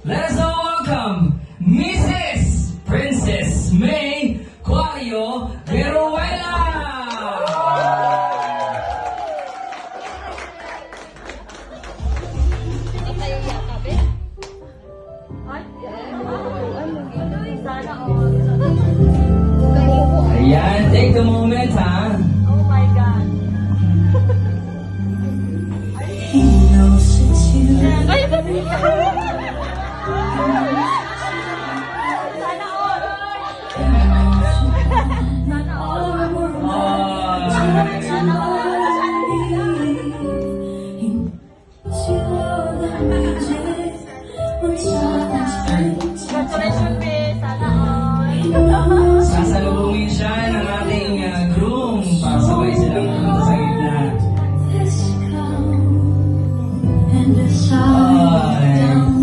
Let us all welcome Mrs. Princess May Cuario Veruela! Ayan, take the moment, ha? Oh my God. Ay, ba't Sana all. Sana all. Sana all.